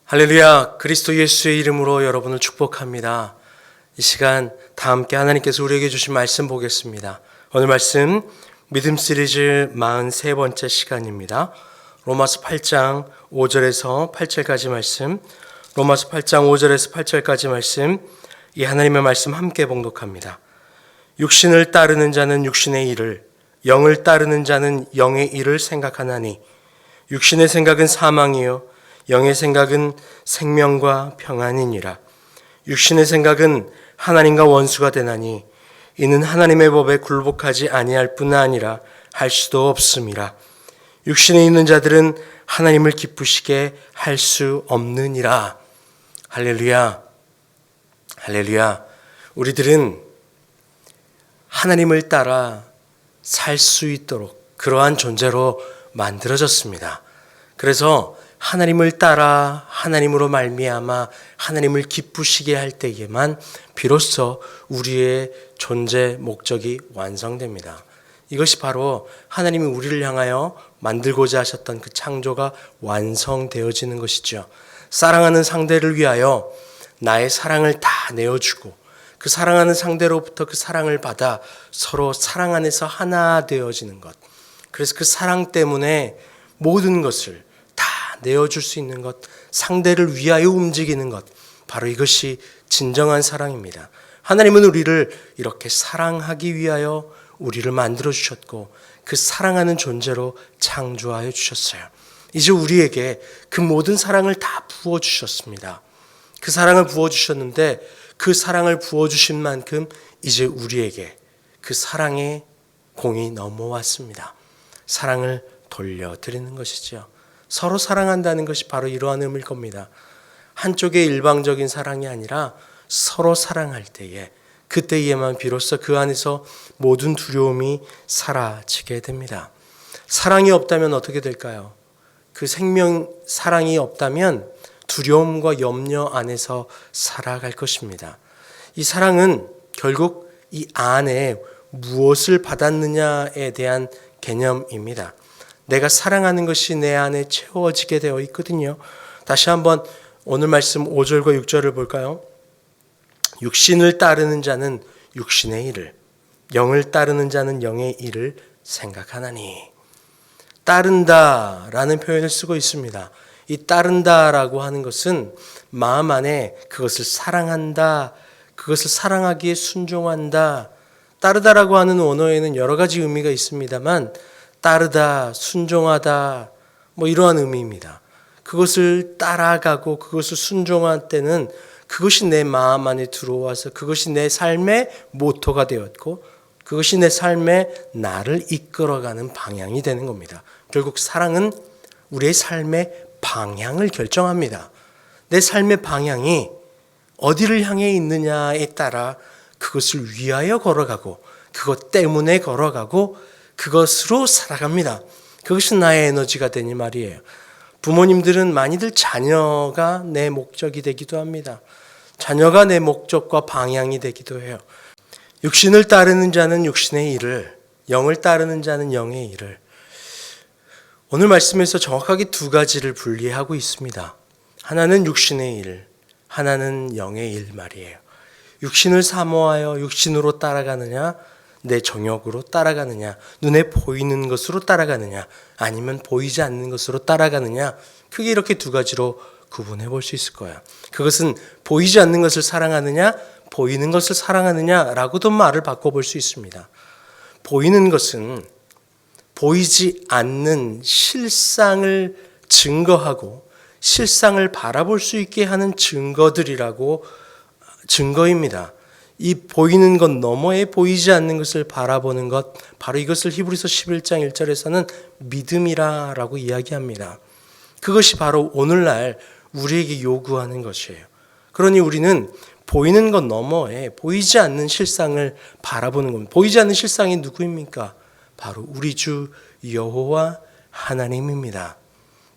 할렐루야, 그리스도 예수의 이름으로 여러분을 축복합니다. 이 시간 다 함께 하나님께서 우리에게 주신 말씀 보겠습니다. 오늘 말씀 믿음 시리즈 43번째 시간입니다. 로마서 8장 5절에서 8절까지 말씀, 로마서 8장 5절에서 8절까지 말씀, 이 하나님의 말씀 함께 봉독합니다. 육신을 따르는 자는 육신의 일을, 영을 따르는 자는 영의 일을 생각하나니 육신의 생각은 사망이요 영의 생각은 생명과 평안이니라. 육신의 생각은 하나님과 원수가 되나니 이는 하나님의 법에 굴복하지 아니할 뿐 아니라 할 수도 없음이라. 육신에 있는 자들은 하나님을 기쁘시게 할 수 없느니라. 할렐루야, 할렐루야. 우리들은 하나님을 따라 살 수 있도록 그러한 존재로 만들어졌습니다. 그래서 하나님을 따라 하나님으로 말미암아 하나님을 기쁘시게 할 때에만 비로소 우리의 존재 목적이 완성됩니다. 이것이 바로 하나님이 우리를 향하여 만들고자 하셨던 그 창조가 완성되어지는 것이죠. 사랑하는 상대를 위하여 나의 사랑을 다 내어주고 그 사랑하는 상대로부터 그 사랑을 받아 서로 사랑 안에서 하나 되어지는 것. 그래서 그 사랑 때문에 모든 것을 다 내어줄 수 있는 것, 상대를 위하여 움직이는 것, 바로 이것이 진정한 사랑입니다. 하나님은 우리를 이렇게 사랑하기 위하여 우리를 만들어 주셨고 그 사랑하는 존재로 창조하여 주셨어요. 이제 우리에게 그 모든 사랑을 다 부어주셨습니다. 그 사랑을 부어주셨는데 그 사랑을 부어주신 만큼 이제 우리에게 그 사랑의 공이 넘어왔습니다. 사랑을 돌려드리는 것이죠. 서로 사랑한다는 것이 바로 이러한 의미일 겁니다. 한쪽의 일방적인 사랑이 아니라 서로 사랑할 때에 그때에만 비로소 그 안에서 모든 두려움이 사라지게 됩니다. 사랑이 없다면 어떻게 될까요? 그 사랑이 없다면 두려움과 염려 안에서 살아갈 것입니다. 이 사랑은 결국 이 안에 무엇을 받았느냐에 대한 개념입니다. 내가 사랑하는 것이 내 안에 채워지게 되어 있거든요. 다시 한번 오늘 말씀 5절과 6절을 볼까요? 육신을 따르는 자는 육신의 일을, 영을 따르는 자는 영의 일을 생각하나니. 따른다라는 표현을 쓰고 있습니다. 이 따른다라고 하는 것은 마음 안에 그것을 사랑한다, 그것을 사랑하기에 순종한다. 따르다라고 하는 원어에는 여러 가지 의미가 있습니다만 따르다, 순종하다, 이러한 의미입니다. 그것을 따라가고 그것을 순종할 때는 그것이 내 마음 안에 들어와서 그것이 내 삶의 모토가 되었고 그것이 내 삶에 나를 이끌어가는 방향이 되는 겁니다. 결국 사랑은 우리의 삶의 방향을 결정합니다. 내 삶의 방향이 어디를 향해 있느냐에 따라 그것을 위하여 걸어가고 그것 때문에 걸어가고 그것으로 살아갑니다. 그것이 나의 에너지가 되니 말이에요. 부모님들은 많이들 자녀가 내 목적이 되기도 합니다. 자녀가 내 목적과 방향이 되기도 해요. 육신을 따르는 자는 육신의 일을, 영을 따르는 자는 영의 일을. 오늘 말씀에서 정확하게 두 가지를 분리하고 있습니다. 하나는 육신의 일, 하나는 영의 일 말이에요. 육신을 사모하여 육신으로 따라가느냐, 내 정욕으로 따라가느냐, 눈에 보이는 것으로 따라가느냐, 아니면 보이지 않는 것으로 따라가느냐, 크게 이렇게 두 가지로 구분해 볼 수 있을 거야. 그것은 보이지 않는 것을 사랑하느냐, 보이는 것을 사랑하느냐라고도 말을 바꿔볼 수 있습니다. 보이는 것은 보이지 않는 실상을 증거하고 실상을 바라볼 수 있게 하는 증거입니다. 이 보이는 것 너머에 보이지 않는 것을 바라보는 것, 바로 이것을 히브리서 11장 1절에서는 믿음이라고 이야기합니다. 그것이 바로 오늘날 우리에게 요구하는 것이에요. 그러니 우리는 보이는 것 너머에 보이지 않는 실상을 바라보는 겁니다. 보이지 않는 실상이 누구입니까? 바로 우리 주 여호와 하나님입니다.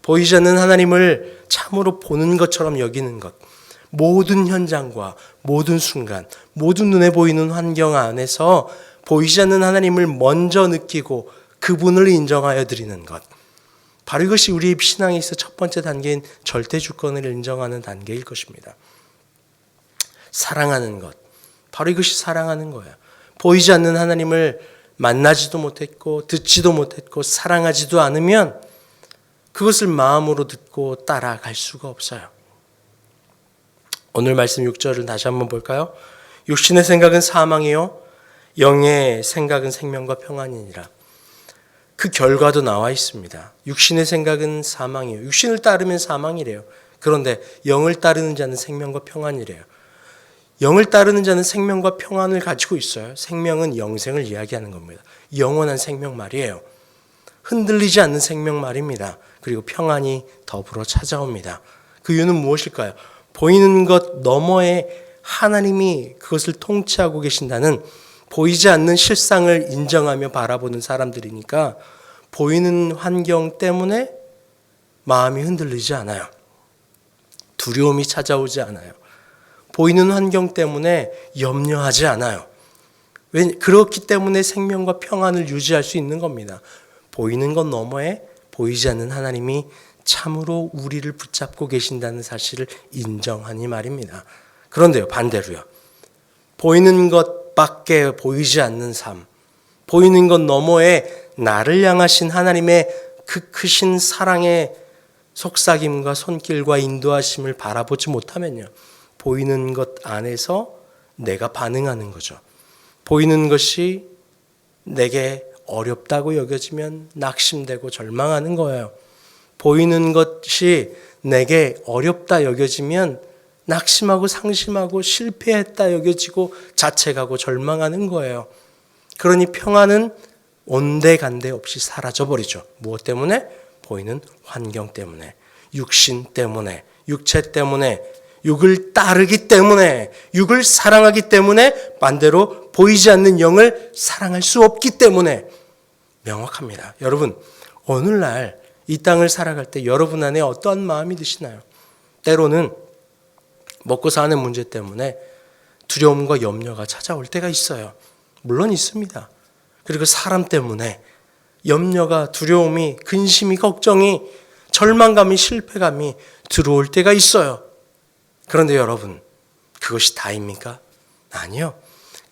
보이지 않는 하나님을 참으로 보는 것처럼 여기는 것, 모든 현장과 모든 순간, 모든 눈에 보이는 환경 안에서 보이지 않는 하나님을 먼저 느끼고 그분을 인정하여 드리는 것, 바로 이것이 우리의 신앙에 있어 첫 번째 단계인 절대 주권을 인정하는 단계일 것입니다. 사랑하는 것. 바로 이것이 사랑하는 거예요. 보이지 않는 하나님을 만나지도 못했고 듣지도 못했고 사랑하지도 않으면 그것을 마음으로 듣고 따라갈 수가 없어요. 오늘 말씀 6절을 다시 한번 볼까요? 육신의 생각은 사망이요 영의 생각은 생명과 평안이니라. 그 결과도 나와 있습니다. 육신의 생각은 사망이에요. 육신을 따르면 사망이래요. 그런데 영을 따르는 자는 생명과 평안이래요. 영을 따르는 자는 생명과 평안을 가지고 있어요. 생명은 영생을 이야기하는 겁니다. 영원한 생명 말이에요. 흔들리지 않는 생명 말입니다. 그리고 평안이 더불어 찾아옵니다. 그 이유는 무엇일까요? 보이는 것 너머에 하나님이 그것을 통치하고 계신다는 보이지 않는 실상을 인정하며 바라보는 사람들이니까 보이는 환경 때문에 마음이 흔들리지 않아요. 두려움이 찾아오지 않아요. 보이는 환경 때문에 염려하지 않아요. 그렇기 때문에 생명과 평안을 유지할 수 있는 겁니다. 보이는 것 너머에 보이지 않는 하나님이 참으로 우리를 붙잡고 계신다는 사실을 인정하니 말입니다. 그런데요, 반대로요. 보이는 것밖에 보이지 않는 삶, 보이는 것 너머에 나를 향하신 하나님의 그 크신 사랑의 속삭임과 손길과 인도하심을 바라보지 못하면요, 보이는 것 안에서 내가 반응하는 거죠. 보이는 것이 내게 어렵다고 여겨지면 낙심되고 절망하는 거예요. 보이는 것이 내게 어렵다 여겨지면 낙심하고 상심하고 실패했다 여겨지고 자책하고 절망하는 거예요. 그러니 평안은 온데간데 없이 사라져버리죠. 무엇 때문에? 보이는 환경 때문에, 육신 때문에, 육체 때문에, 육을 따르기 때문에, 육을 사랑하기 때문에, 반대로 보이지 않는 영을 사랑할 수 없기 때문에 명확합니다. 여러분, 오늘날 이 땅을 살아갈 때 여러분 안에 어떠한 마음이 드시나요? 때로는 먹고 사는 문제 때문에 두려움과 염려가 찾아올 때가 있어요. 물론 있습니다. 그리고 사람 때문에 염려가, 두려움이, 근심이, 걱정이, 절망감이, 실패감이 들어올 때가 있어요. 그런데 여러분, 그것이 다입니까? 아니요.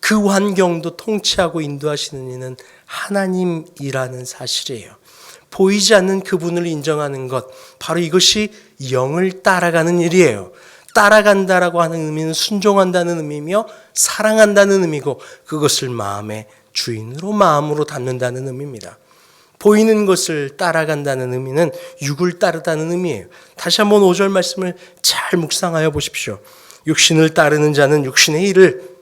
그 환경도 통치하고 인도하시는 이는 하나님이라는 사실이에요. 보이지 않는 그분을 인정하는 것, 바로 이것이 영을 따라가는 일이에요. 따라간다라고 하는 의미는 순종한다는 의미며 사랑한다는 의미고, 그것을 마음의 주인으로 마음으로 담는다는 의미입니다. 보이는 것을 따라간다는 의미는 육을 따르다는 의미예요. 다시 한번 5절 말씀을 잘 묵상하여 보십시오. 육신을 따르는 자는 육신의 일을,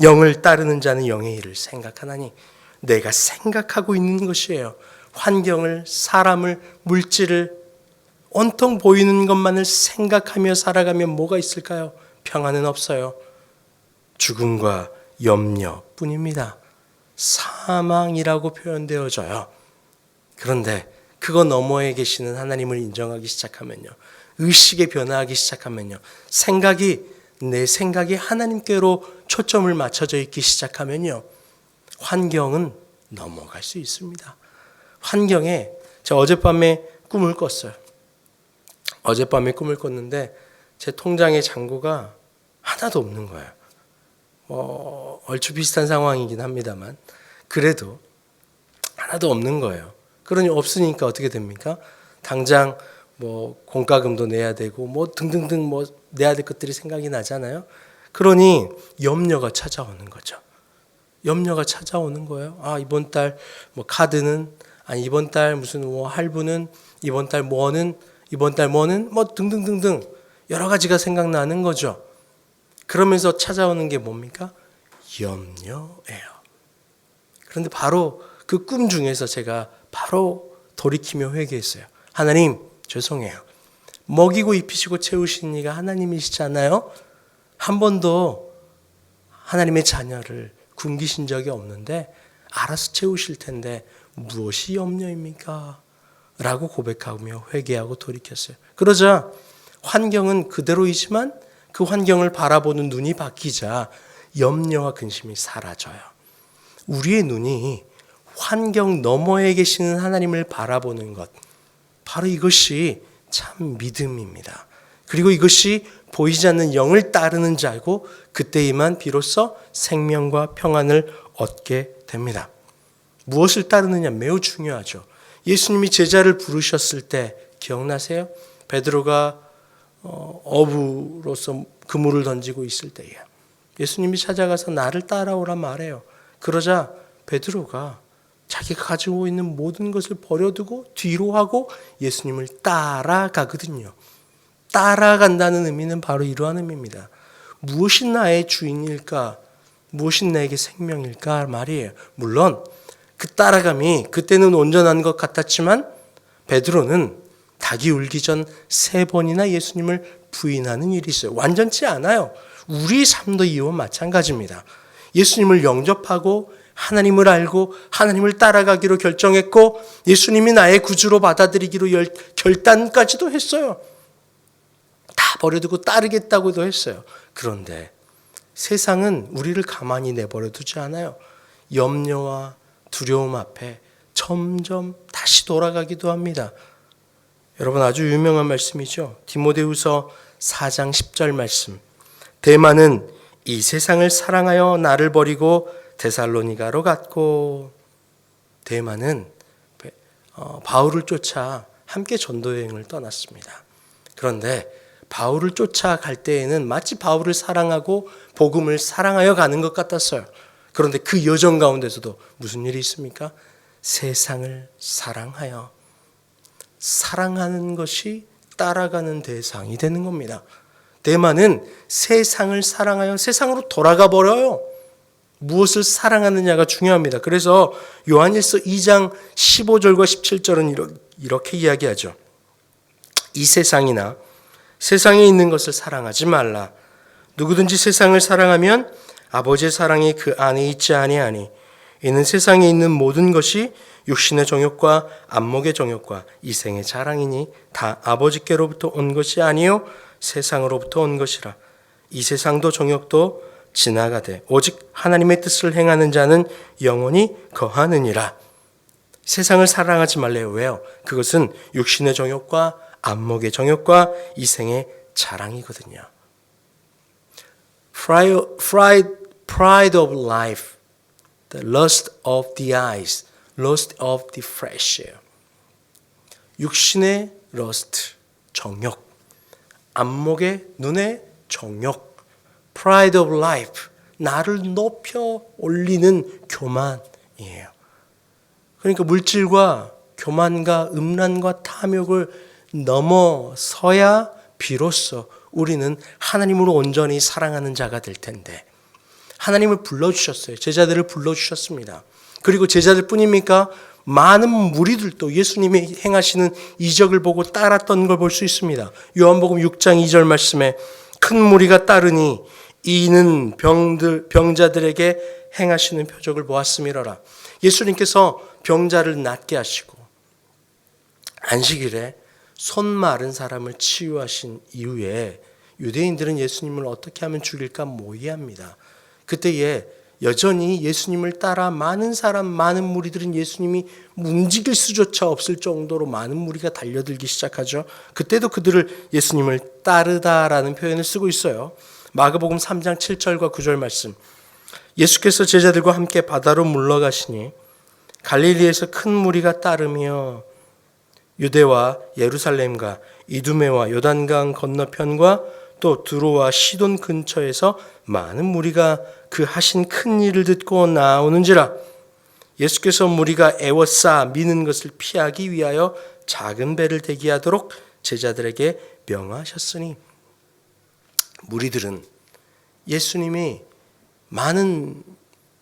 영을 따르는 자는 영의 일을 생각하나니. 내가 생각하고 있는 것이에요. 환경을, 사람을, 물질을 온통 보이는 것만을 생각하며 살아가면 뭐가 있을까요? 평안은 없어요. 죽음과 염려뿐입니다. 사망이라고 표현되어져요. 그런데 그거 너머에 계시는 하나님을 인정하기 시작하면요, 의식에 변화하기 시작하면요, 내 생각이 하나님께로 초점을 맞춰져 있기 시작하면요, 환경은 넘어갈 수 있습니다. 환경에, 제가 어젯밤에 꿈을 꿨어요. 어젯밤에 꿈을 꿨는데 제 통장에 잔고가 하나도 없는 거예요. 얼추 비슷한 상황이긴 합니다만 그래도 하나도 없는 거예요. 그러니 없으니까 어떻게 됩니까? 당장 공과금도 내야 되고 등등등 내야 될 것들이 생각이 나잖아요. 그러니 염려가 찾아오는 거죠. 염려가 찾아오는 거예요. 아, 이번 달 카드는, 아니 이번 달 무슨 할부는, 이번 달 뭐는 등등등등 여러 가지가 생각나는 거죠. 그러면서 찾아오는 게 뭡니까? 염려예요. 그런데 바로 그 꿈 중에서 제가 바로 돌이키며 회개했어요. 하나님, 죄송해요. 먹이고 입히시고 채우시는 이가 하나님이시잖아요. 한 번도 하나님의 자녀를 굶기신 적이 없는데 알아서 채우실 텐데 무엇이 염려입니까? 라고 고백하며 회개하고 돌이켰어요. 그러자 환경은 그대로이지만 그 환경을 바라보는 눈이 바뀌자 염려와 근심이 사라져요. 우리의 눈이 환경 너머에 계시는 하나님을 바라보는 것, 바로 이것이 참 믿음입니다. 그리고 이것이 보이지 않는 영을 따르는 자고 그때에만 비로소 생명과 평안을 얻게 됩니다. 무엇을 따르느냐 매우 중요하죠. 예수님이 제자를 부르셨을 때 기억나세요? 베드로가 어부로서 그물을 던지고 있을 때에 예수님이 찾아가서 나를 따라오라 말해요. 그러자 베드로가 자기가 가지고 있는 모든 것을 버려두고 뒤로 하고 예수님을 따라가거든요. 따라간다는 의미는 바로 이러한 의미입니다. 무엇이 나의 주인일까? 무엇이 나에게 생명일까? 말이에요. 물론 그 따라감이 그때는 온전한 것 같았지만 베드로는 닭이 울기 전 3번이나 예수님을 부인하는 일이 있어요. 완전치 않아요. 우리 삶도 이와 마찬가지입니다. 예수님을 영접하고 하나님을 알고 하나님을 따라가기로 결정했고 예수님이 나의 구주로 받아들이기로 결단까지도 했어요. 다 버려두고 따르겠다고도 했어요. 그런데 세상은 우리를 가만히 내버려 두지 않아요. 염려와 두려움 앞에 점점 다시 돌아가기도 합니다. 여러분 아주 유명한 말씀이죠. 디모데후서 4장 10절 말씀. 데마는 이 세상을 사랑하여 나를 버리고 데살로니가로 갔고. 데마는 바울을 쫓아 함께 전도여행을 떠났습니다. 그런데 바울을 쫓아갈 때에는 마치 바울을 사랑하고 복음을 사랑하여 가는 것 같았어요. 그런데 그 여정 가운데서도 무슨 일이 있습니까? 세상을 사랑하여 사랑하는 것이 따라가는 대상이 되는 겁니다. 데마는 세상을 사랑하여 세상으로 돌아가 버려요. 무엇을 사랑하느냐가 중요합니다. 그래서 요한일서 2장 15절과 17절은 이렇게 이야기하죠. 이 세상이나 세상에 있는 것을 사랑하지 말라. 누구든지 세상을 사랑하면 아버지의 사랑이 그 안에 있지 아니하니 이는 세상에 있는 모든 것이 육신의 정욕과 안목의 정욕과 이생의 자랑이니 다 아버지께로부터 온 것이 아니요 세상으로부터 온 것이라. 이 세상도 정욕도 지나가되 오직 하나님의 뜻을 행하는 자는 영원히 거하느니라. 세상을 사랑하지 말래요. 왜요? 그것은 육신의 정욕과 안목의 정욕과 이생의 자랑이거든요. Pride of life, the lust of the eyes, lust of the flesh. 육신의 lust, 정욕, 안목의 눈의 정욕, pride of life, 나를 높여 올리는 교만이에요. 그러니까 물질과 교만과 음란과 탐욕을 넘어서야 비로소 우리는 하나님으로 온전히 사랑하는 자가 될 텐데 하나님을 불러주셨어요. 제자들을 불러주셨습니다. 그리고 제자들 뿐입니까? 많은 무리들도 예수님이 행하시는 이적을 보고 따랐던 걸 볼 수 있습니다. 요한복음 6장 2절 말씀에 큰 무리가 따르니 이는 병자들에게 행하시는 표적을 보았음이로라. 예수님께서 병자를 낫게 하시고 안식일에 손 마른 사람을 치유하신 이후에 유대인들은 예수님을 어떻게 하면 죽일까 모의합니다. 그때에 여전히 예수님을 따라 많은 무리들은 예수님이 움직일 수조차 없을 정도로 많은 무리가 달려들기 시작하죠. 그때도 그들을 예수님을 따르다라는 표현을 쓰고 있어요. 마가복음 3장 7절과 9절 말씀. 예수께서 제자들과 함께 바다로 물러가시니 갈릴리에서 큰 무리가 따르며 유대와 예루살렘과 이두메와 요단강 건너편과 또 두로와 시돈 근처에서 많은 무리가 그 하신 큰 일을 듣고 나오는지라. 예수께서 무리가 애워싸 미는 것을 피하기 위하여 작은 배를 대기하도록 제자들에게 명하셨으니 무리들은 예수님이 많은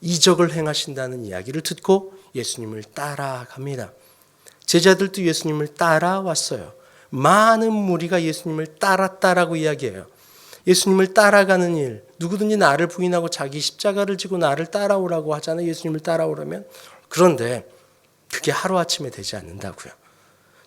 이적을 행하신다는 이야기를 듣고 예수님을 따라갑니다. 제자들도 예수님을 따라왔어요. 많은 무리가 예수님을 따랐다라고 이야기해요. 예수님을 따라가는 일, 누구든지 나를 부인하고 자기 십자가를 지고 나를 따라오라고 하잖아요. 예수님을 따라오라면. 그런데 그게 하루아침에 되지 않는다고요.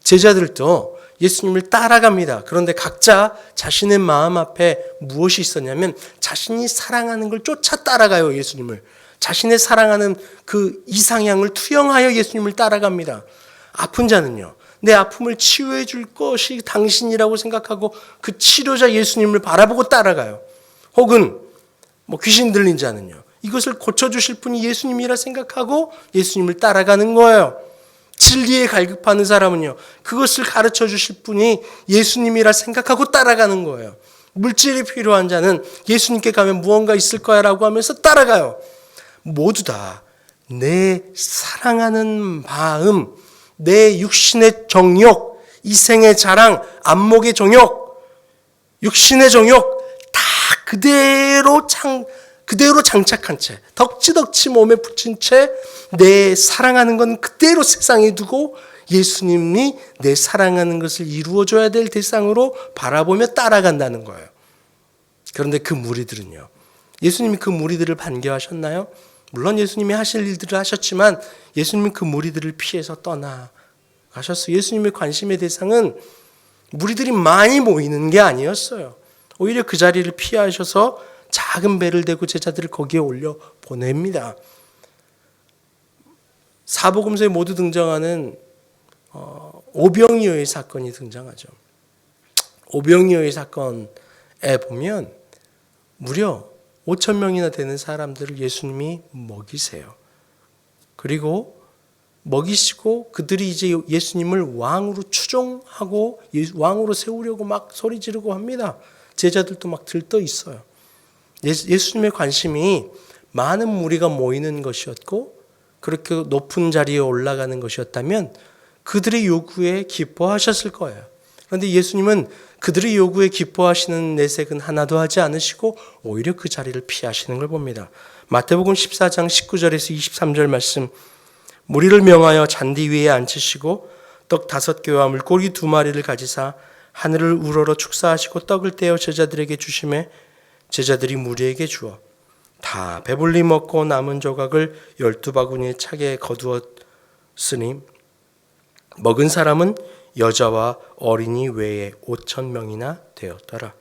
제자들도 예수님을 따라갑니다. 그런데 각자 자신의 마음 앞에 무엇이 있었냐면 자신이 사랑하는 걸 쫓아 따라가요. 예수님을. 자신의 사랑하는 그 이상향을 투영하여 예수님을 따라갑니다. 아픈 자는요. 내 아픔을 치유해 줄 것이 당신이라고 생각하고 그 치료자 예수님을 바라보고 따라가요. 혹은 귀신 들린 자는요, 이것을 고쳐주실 분이 예수님이라 생각하고 예수님을 따라가는 거예요. 진리에 갈급하는 사람은요, 그것을 가르쳐 주실 분이 예수님이라 생각하고 따라가는 거예요. 물질이 필요한 자는 예수님께 가면 무언가 있을 거야 라고 하면서 따라가요. 모두 다 내 사랑하는 마음, 내 육신의 정욕, 이생의 자랑, 안목의 정욕, 육신의 정욕 다 그대로 장착한 채, 덕지덕지 몸에 붙인 채 내 사랑하는 건 그대로 세상에 두고 예수님이 내 사랑하는 것을 이루어줘야 될 대상으로 바라보며 따라간다는 거예요. 그런데 그 무리들은요, 예수님이 그 무리들을 반겨하셨나요? 물론 예수님이 하실 일들을 하셨지만 예수님은 그 무리들을 피해서 떠나가셨어요. 예수님의 관심의 대상은 무리들이 많이 모이는 게 아니었어요. 오히려 그 자리를 피하셔서 작은 배를 대고 제자들을 거기에 올려 보냅니다. 사복음서에 모두 등장하는 오병이어의 사건이 등장하죠. 오병이어의 사건에 보면 무려 5천 명이나 되는 사람들을 예수님이 먹이세요. 그리고 먹이시고 그들이 이제 예수님을 왕으로 추종하고 왕으로 세우려고 막 소리 지르고 합니다. 제자들도 막 들떠 있어요. 예수님의 관심이 많은 무리가 모이는 것이었고 그렇게 높은 자리에 올라가는 것이었다면 그들의 요구에 기뻐하셨을 거예요. 그런데 예수님은 그들의 요구에 기뻐하시는 내색은 하나도 하지 않으시고 오히려 그 자리를 피하시는 걸 봅니다. 마태복음 14장 19절에서 23절 말씀, 무리를 명하여 잔디 위에 앉히시고 떡 5개와 물고기 2마리를 가지사 하늘을 우러러 축사하시고 떡을 떼어 제자들에게 주시매 제자들이 무리에게 주어 다 배불리 먹고 남은 조각을 12바구니에 차게 거두었으니 먹은 사람은 여자와 어린이 외에 5천 명이나 되었더라.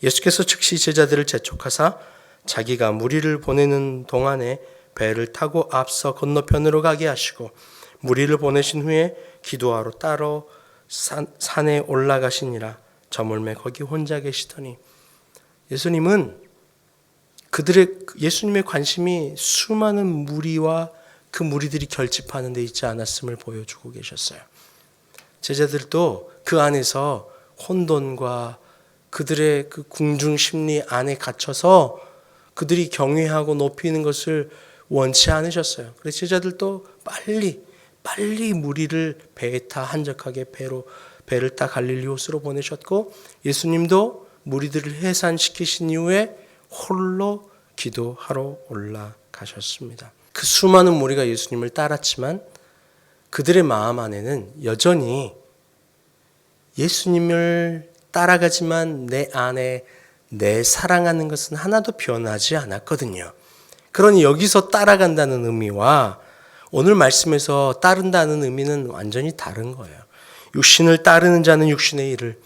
예수께서 즉시 제자들을 재촉하사 자기가 무리를 보내는 동안에 배를 타고 앞서 건너편으로 가게 하시고 무리를 보내신 후에 기도하러 따로 산에 올라가시니라. 저물매 거기 혼자 계시더니 예수님은 예수님의 관심이 수많은 무리와 그 무리들이 결집하는 데 있지 않았음을 보여주고 계셨어요. 제자들도 그 안에서 혼돈과 그들의 그 궁중 심리 안에 갇혀서 그들이 경외하고 높이는 것을 원치 않으셨어요. 그래서 제자들도 빨리 무리를 배에 타 한적하게 배를 타 갈릴리 호수로 보내셨고 예수님도 무리들을 해산시키신 이후에 홀로 기도하러 올라가셨습니다. 그 수많은 무리가 예수님을 따랐지만 그들의 마음 안에는 여전히 예수님을 따라가지만 내 안에 내 사랑하는 것은 하나도 변하지 않았거든요. 그러니 여기서 따라간다는 의미와 오늘 말씀에서 따른다는 의미는 완전히 다른 거예요. 육신을 따르는 자는 육신의 일을,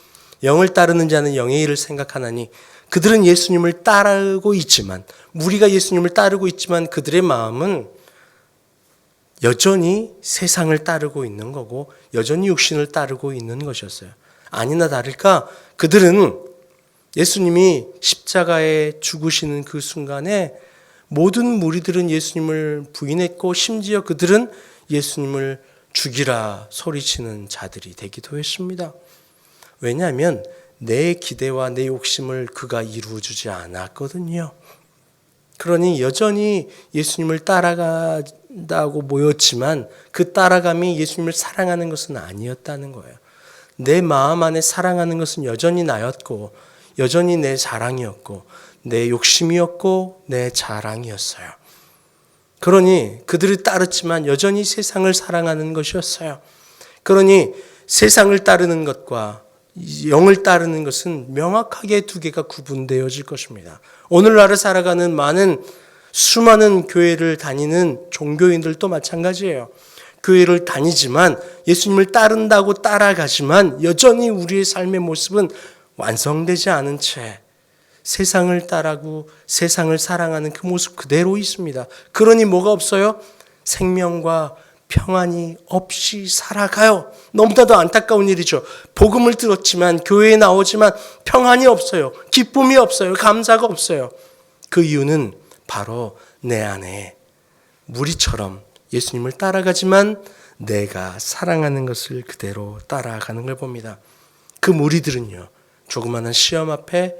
영을 따르는 자는 영의 일을 생각하나니 그들은 예수님을 따르고 있지만, 무리가 예수님을 따르고 있지만 그들의 마음은 여전히 세상을 따르고 있는 거고 여전히 육신을 따르고 있는 것이었어요. 아니나 다를까 그들은 예수님이 십자가에 죽으시는 그 순간에 모든 무리들은 예수님을 부인했고 심지어 그들은 예수님을 죽이라 소리치는 자들이 되기도 했습니다. 왜냐하면 내 기대와 내 욕심을 그가 이루어주지 않았거든요. 그러니 여전히 예수님을 따라간다고 모였지만 그 따라감이 예수님을 사랑하는 것은 아니었다는 거예요. 내 마음 안에 사랑하는 것은 여전히 나였고 여전히 내 자랑이었고 내 욕심이었고 내 자랑이었어요. 그러니 그들을 따랐지만 여전히 세상을 사랑하는 것이었어요. 그러니 세상을 따르는 것과 영을 따르는 것은 명확하게 두 개가 구분되어질 것입니다. 오늘날을 살아가는 수많은 교회를 다니는 종교인들도 마찬가지예요. 교회를 다니지만 예수님을 따른다고 따라가지만 여전히 우리의 삶의 모습은 완성되지 않은 채 세상을 따르고 세상을 사랑하는 그 모습 그대로 있습니다. 그러니 뭐가 없어요? 생명과 평안이 없이 살아가요. 너무나도 안타까운 일이죠. 복음을 들었지만, 교회에 나오지만 평안이 없어요. 기쁨이 없어요. 감사가 없어요. 그 이유는 바로 내 안에 무리처럼 예수님을 따라가지만 내가 사랑하는 것을 그대로 따라가는 걸 봅니다. 그 무리들은요, 조그마한 시험 앞에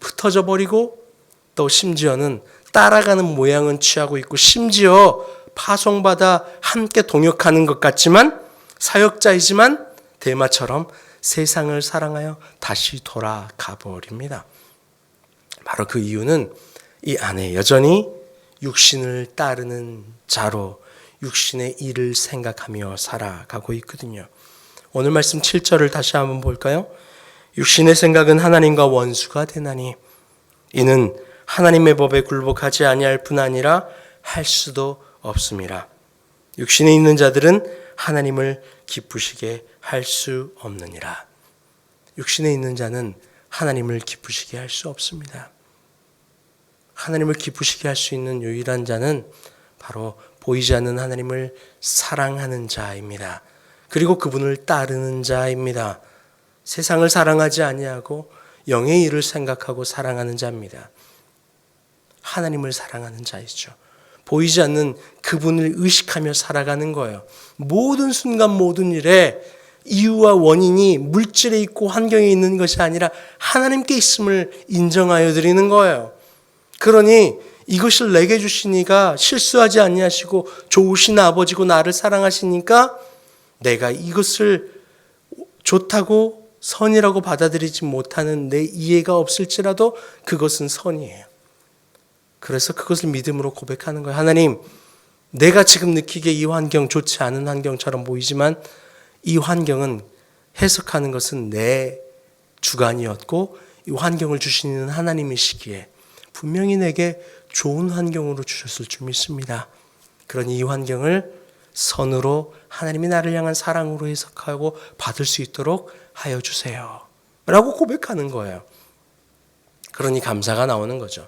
흩어져 버리고 또 심지어는 따라가는 모양은 취하고 있고 심지어 파송받아 함께 동역하는 것 같지만 사역자이지만 대마처럼 세상을 사랑하여 다시 돌아가 버립니다. 바로 그 이유는 이 안에 여전히 육신을 따르는 자로 육신의 일을 생각하며 살아가고 있거든요. 오늘 말씀 7절을 다시 한번 볼까요? 육신의 생각은 하나님과 원수가 되나니 이는 하나님의 법에 굴복하지 아니할 뿐 아니라 할 수도 없음이라. 육신에 있는 자들은 하나님을 기쁘시게 할 수 없느니라. 육신에 있는 자는 하나님을 기쁘시게 할 수 없습니다. 하나님을 기쁘시게 할 수 있는 유일한 자는 바로 보이지 않는 하나님을 사랑하는 자입니다. 그리고 그분을 따르는 자입니다. 세상을 사랑하지 아니하고 영의 일을 생각하고 사랑하는 자입니다. 하나님을 사랑하는 자이죠. 보이지 않는 그분을 의식하며 살아가는 거예요. 모든 순간 모든 일에 이유와 원인이 물질에 있고 환경에 있는 것이 아니라 하나님께 있음을 인정하여 드리는 거예요. 그러니 이것을 내게 주시니가 실수하지 아니하시고 좋으신 아버지고 나를 사랑하시니까 내가 이것을 좋다고 선이라고 받아들이지 못하는 내 이해가 없을지라도 그것은 선이에요. 그래서 그것을 믿음으로 고백하는 거예요. 하나님, 내가 지금 느끼기에 이 환경 좋지 않은 환경처럼 보이지만 이 환경은 해석하는 것은 내 주관이었고 이 환경을 주시는 하나님이시기에 분명히 내게 좋은 환경으로 주셨을 줄 믿습니다. 그러니 이 환경을 선으로 하나님이 나를 향한 사랑으로 해석하고 받을 수 있도록 하여 주세요. 라고 고백하는 거예요. 그러니 감사가 나오는 거죠.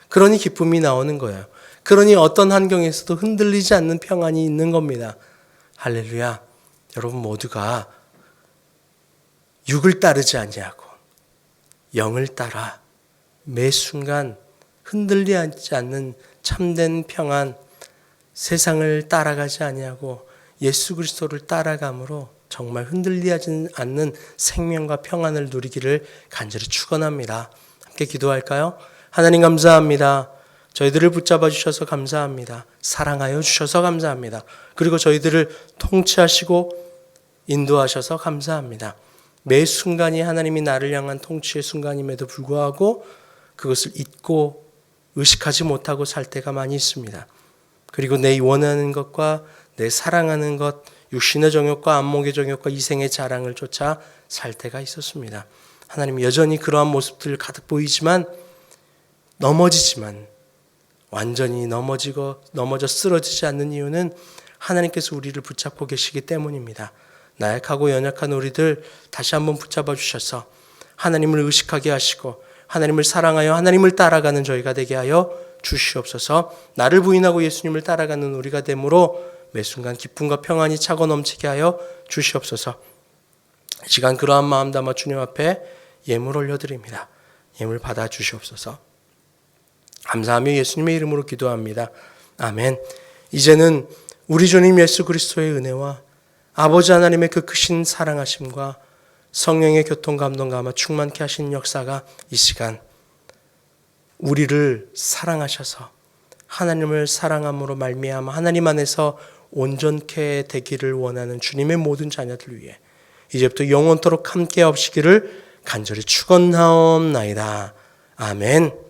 그러니 기쁨이 나오는 거예요. 그러니 어떤 환경에서도 흔들리지 않는 평안이 있는 겁니다. 할렐루야. 여러분 모두가 육을 따르지 아니하고 영을 따라 매 순간 흔들리지 않는 참된 평안, 세상을 따라가지 아니하고 예수 그리스도를 따라감으로 정말 흔들리지 않는 생명과 평안을 누리기를 간절히 축원합니다. 함께 기도할까요? 하나님 감사합니다. 저희들을 붙잡아 주셔서 감사합니다. 사랑하여 주셔서 감사합니다. 그리고 저희들을 통치하시고 인도하셔서 감사합니다. 매 순간이 하나님이 나를 향한 통치의 순간임에도 불구하고 그것을 잊고 의식하지 못하고 살 때가 많이 있습니다. 그리고 내 원하는 것과 내 사랑하는 것, 육신의 정욕과 안목의 정욕과 이생의 자랑을 쫓아 살 때가 있었습니다. 하나님 여전히 그러한 모습들 가득 보이지만 넘어지지만 완전히 넘어져 쓰러지지 않는 이유는 하나님께서 우리를 붙잡고 계시기 때문입니다. 나약하고 연약한 우리들 다시 한번 붙잡아 주셔서 하나님을 의식하게 하시고 하나님을 사랑하여 하나님을 따라가는 저희가 되게 하여 주시옵소서. 나를 부인하고 예수님을 따라가는 우리가 되므로 매 순간 기쁨과 평안이 차고 넘치게 하여 주시옵소서. 이 시간 그러한 마음 담아 주님 앞에 예물 올려드립니다. 예물 받아 주시옵소서. 감사하며 예수님의 이름으로 기도합니다. 아멘. 이제는 우리 주님 예수 그리스도의 은혜와 아버지 하나님의 그 크신 사랑하심과 성령의 교통 감동 감화 충만케 하신 역사가 이 시간 우리를 사랑하셔서 하나님을 사랑함으로 말미암아 하나님 안에서 온전케 되기를 원하는 주님의 모든 자녀들 위해 이제부터 영원토록 함께 하시기를 간절히 축원하옵나이다. 아멘.